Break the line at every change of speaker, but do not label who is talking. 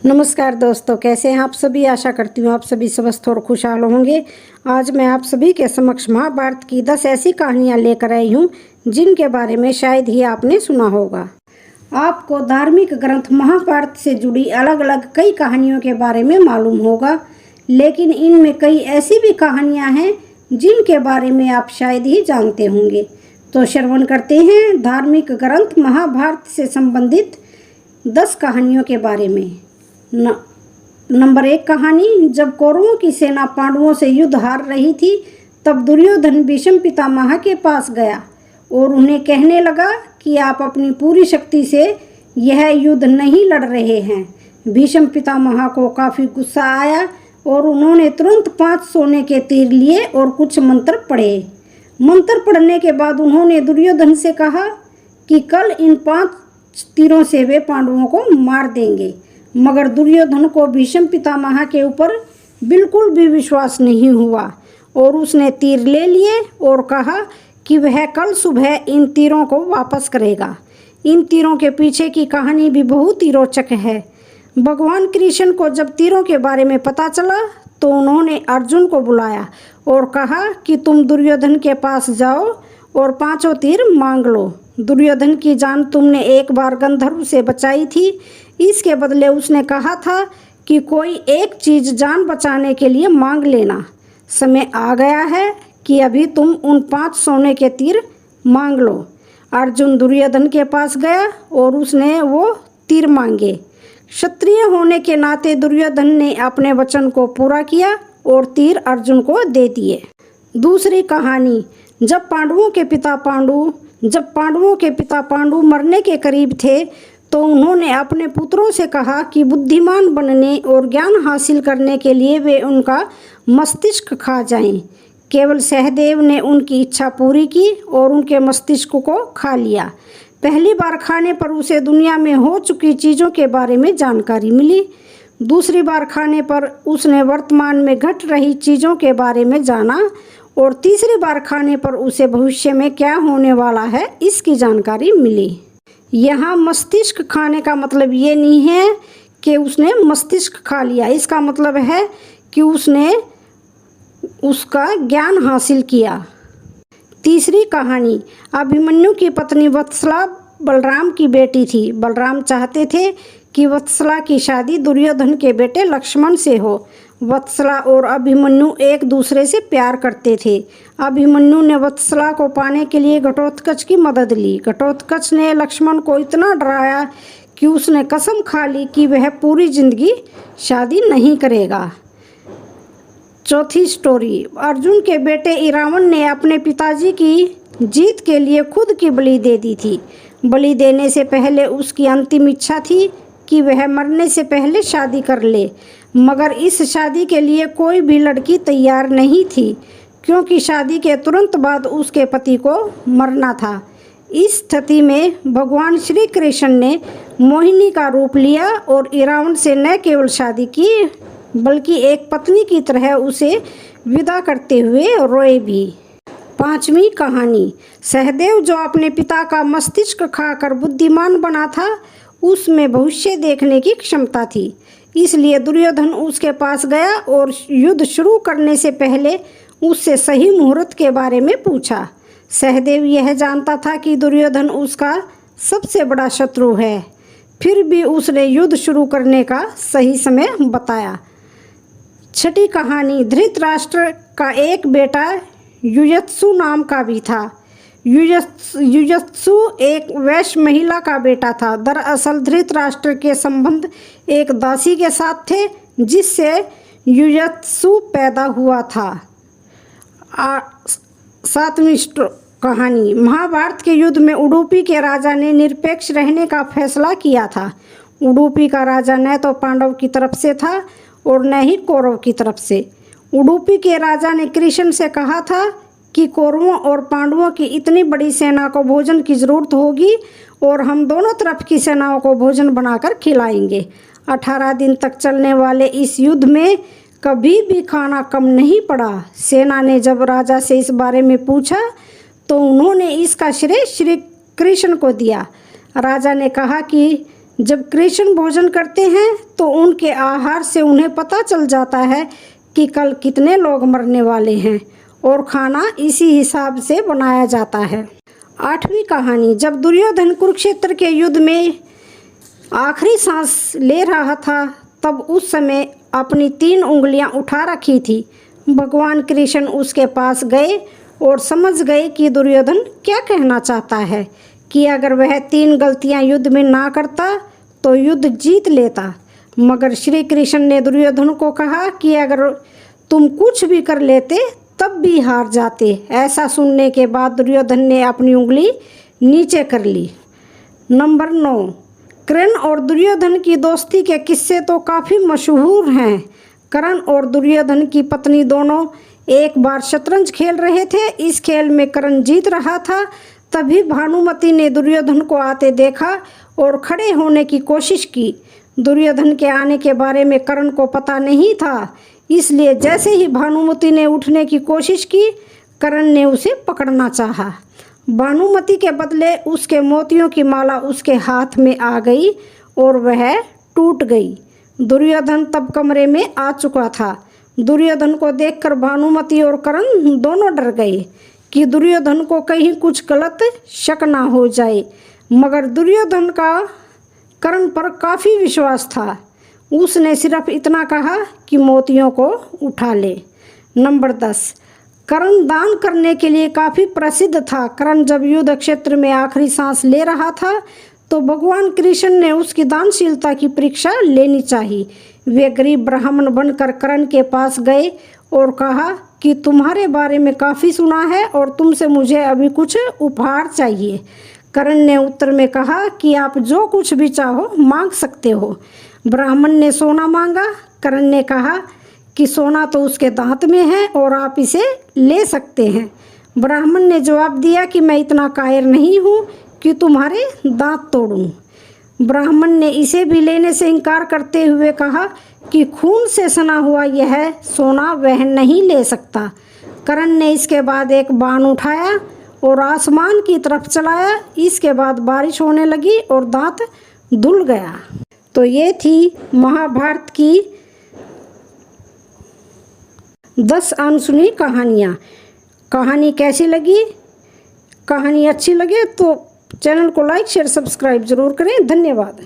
नमस्कार दोस्तों, कैसे हैं आप सभी। आशा करती हूँ आप सभी स्वस्थ और खुशहाल होंगे। आज मैं आप सभी के समक्ष महाभारत की 10 ऐसी कहानियाँ लेकर आई हूँ जिनके बारे में शायद ही आपने सुना होगा। आपको धार्मिक ग्रंथ महाभारत से जुड़ी अलग अलग कई कहानियों के बारे में मालूम होगा, लेकिन इनमें कई ऐसी भी कहानियाँ हैं जिनके बारे में आप शायद ही जानते होंगे। तो श्रवण करते हैं धार्मिक ग्रंथ महाभारत से संबंधित 10 कहानियों के बारे में। नंबर 1 कहानी। जब कौरवों की सेना पांडवों से युद्ध हार रही थी, तब दुर्योधन भीष्म पितामह के पास गया और उन्हें कहने लगा कि आप अपनी पूरी शक्ति से यह युद्ध नहीं लड़ रहे हैं। भीष्म पितामह को काफ़ी गुस्सा आया और उन्होंने तुरंत 5 सोने के तीर लिए और कुछ मंत्र पढ़े। मंत्र पढ़ने के बाद उन्होंने दुर्योधन से कहा कि कल इन 5 तीरों से वे पांडवों को मार देंगे। मगर दुर्योधन को भीष्म पितामह के ऊपर बिल्कुल भी विश्वास नहीं हुआ और उसने तीर ले लिए और कहा कि वह कल सुबह इन तीरों को वापस करेगा। इन तीरों के पीछे की कहानी भी बहुत ही रोचक है। भगवान कृष्ण को जब तीरों के बारे में पता चला तो उन्होंने अर्जुन को बुलाया और कहा कि तुम दुर्योधन के पास जाओ और 5 तीर मांग लो। दुर्योधन की जान तुमने एक बार गंधर्व से बचाई थी, इसके बदले उसने कहा था कि कोई एक चीज़ जान बचाने के लिए मांग लेना। समय आ गया है कि अभी तुम उन 5 सोने के तीर मांग लो। अर्जुन दुर्योधन के पास गया और उसने वो तीर मांगे। क्षत्रिय होने के नाते दुर्योधन ने अपने वचन को पूरा किया और तीर अर्जुन को दे दिए। दूसरी कहानी। जब पांडवों के पिता पांडु मरने के करीब थे तो उन्होंने अपने पुत्रों से कहा कि बुद्धिमान बनने और ज्ञान हासिल करने के लिए वे उनका मस्तिष्क खा जाएं। केवल सहदेव ने उनकी इच्छा पूरी की और उनके मस्तिष्क को खा लिया। पहली बार खाने पर उसे दुनिया में हो चुकी चीज़ों के बारे में जानकारी मिली। दूसरी बार खाने पर उसने वर्तमान में घट रही चीज़ों के बारे में जाना और तीसरी बार खाने पर उसे भविष्य में क्या होने वाला है इसकी जानकारी मिली। यहाँ मस्तिष्क खाने का मतलब ये नहीं है कि उसने मस्तिष्क खा लिया, इसका मतलब है कि उसने उसका ज्ञान हासिल किया। तीसरी कहानी। अभिमन्यु की पत्नी वत्सला बलराम की बेटी थी। बलराम चाहते थे कि वत्सला की शादी दुर्योधन के बेटे लक्ष्मण से हो। वत्सला और अभिमन्यु एक दूसरे से प्यार करते थे। अभिमन्यु ने वत्सला को पाने के लिए घटोत्कच की मदद ली। घटोत्कच ने लक्ष्मण को इतना डराया कि उसने कसम खा ली कि वह पूरी जिंदगी शादी नहीं करेगा। चौथी स्टोरी। अर्जुन के बेटे इरावन ने अपने पिताजी की जीत के लिए खुद की बलि दे दी थी। बलि देने से पहले उसकी अंतिम इच्छा थी कि वह मरने से पहले शादी कर ले, मगर इस शादी के लिए कोई भी लड़की तैयार नहीं थी क्योंकि शादी के तुरंत बाद उसके पति को मरना था। इस स्थिति में भगवान श्री कृष्ण ने मोहिनी का रूप लिया और इरावन से न केवल शादी की बल्कि एक पत्नी की तरह उसे विदा करते हुए रोए भी। पांचवी कहानी। सहदेव जो अपने पिता का मस्तिष्क खाकर बुद्धिमान बना था, उसमें भविष्य देखने की क्षमता थी। इसलिए दुर्योधन उसके पास गया और युद्ध शुरू करने से पहले उससे सही मुहूर्त के बारे में पूछा। सहदेव यह जानता था कि दुर्योधन उसका सबसे बड़ा शत्रु है, फिर भी उसने युद्ध शुरू करने का सही समय बताया। छठी कहानी। धृतराष्ट्र का एक बेटा युयुत्सु नाम का भी था। युयुत्सु एक वैश्य महिला का बेटा था। दरअसल धृतराष्ट्र के संबंध एक दासी के साथ थे जिससे युयुत्सु पैदा हुआ था। 7वीं कहानी। महाभारत के युद्ध में उडुपी के राजा ने निरपेक्ष रहने का फैसला किया था। उडुपी का राजा न तो पांडव की तरफ से था और न ही कौरव की तरफ से। उडुपी के राजा ने कृष्ण से कहा था कि कौरवों और पांडवों की इतनी बड़ी सेना को भोजन की जरूरत होगी और हम दोनों तरफ की सेनाओं को भोजन बनाकर खिलाएंगे। 18 दिन तक चलने वाले इस युद्ध में कभी भी खाना कम नहीं पड़ा। सेना ने जब राजा से इस बारे में पूछा तो उन्होंने इसका श्रेय श्री कृष्ण को दिया। राजा ने कहा कि जब कृष्ण भोजन करते हैं तो उनके आहार से उन्हें पता चल जाता है कि कल कितने लोग मरने वाले हैं और खाना इसी हिसाब से बनाया जाता है। 8वीं कहानी, जब दुर्योधन कुरुक्षेत्र के युद्ध में आखिरी सांस ले रहा था तब उस समय अपनी 3 उंगलियां उठा रखी थी। भगवान कृष्ण उसके पास गए और समझ गए कि दुर्योधन क्या कहना चाहता है, कि अगर वह 3 गलतियां युद्ध में ना करता तो युद्ध जीत लेता। मगर श्री कृष्ण ने दुर्योधन को कहा कि अगर तुम कुछ भी कर लेते तब भी हार जाते। ऐसा सुनने के बाद दुर्योधन ने अपनी उंगली नीचे कर ली। नंबर 9, कर्ण और दुर्योधन की दोस्ती के किस्से तो काफ़ी मशहूर हैं। कर्ण और दुर्योधन की पत्नी दोनों एक बार शतरंज खेल रहे थे। इस खेल में कर्ण जीत रहा था। तभी भानुमति ने दुर्योधन को आते देखा और खड़े होने की कोशिश की। दुर्योधन के आने के बारे में कर्ण को पता नहीं था, इसलिए जैसे ही भानुमति ने उठने की कोशिश की, कर्ण ने उसे पकड़ना चाहा। भानुमति के बदले उसके मोतियों की माला उसके हाथ में आ गई और वह टूट गई। दुर्योधन तब कमरे में आ चुका था। दुर्योधन को देखकर भानुमति और कर्ण दोनों डर गए कि दुर्योधन को कहीं कुछ गलत शक ना हो जाए। मगर दुर्योधन का कर्ण पर काफ़ी विश्वास था। उसने सिर्फ इतना कहा कि मोतियों को उठा ले। नंबर 10, कर्ण दान करने के लिए काफ़ी प्रसिद्ध था। कर्ण जब युद्ध क्षेत्र में आखिरी सांस ले रहा था तो भगवान कृष्ण ने उसकी दानशीलता की परीक्षा लेनी चाहिए। वे गरीब ब्राह्मण बनकर कर्ण के पास गए और कहा कि तुम्हारे बारे में काफ़ी सुना है और तुमसे मुझे अभी कुछ उपहार चाहिए। कर्ण ने उत्तर में कहा कि आप जो कुछ भी चाहो मांग सकते हो। ब्राह्मण ने सोना मांगा। कर्ण ने कहा कि सोना तो उसके दांत में है और आप इसे ले सकते हैं। ब्राह्मण ने जवाब दिया कि मैं इतना कायर नहीं हूँ कि तुम्हारे दांत तोड़ूं। ब्राह्मण ने इसे भी लेने से इनकार करते हुए कहा कि खून से सना हुआ यह सोना वह नहीं ले सकता। कर्ण ने इसके बाद एक बाण उठाया और आसमान की तरफ चलाया। इसके बाद बारिश होने लगी और दांत धुल गया। तो ये थी महाभारत की 10 अनसुनी कहानियाँ। कहानी कैसी लगी? कहानी अच्छी लगे तो चैनल को लाइक शेयर सब्सक्राइब ज़रूर करें। धन्यवाद।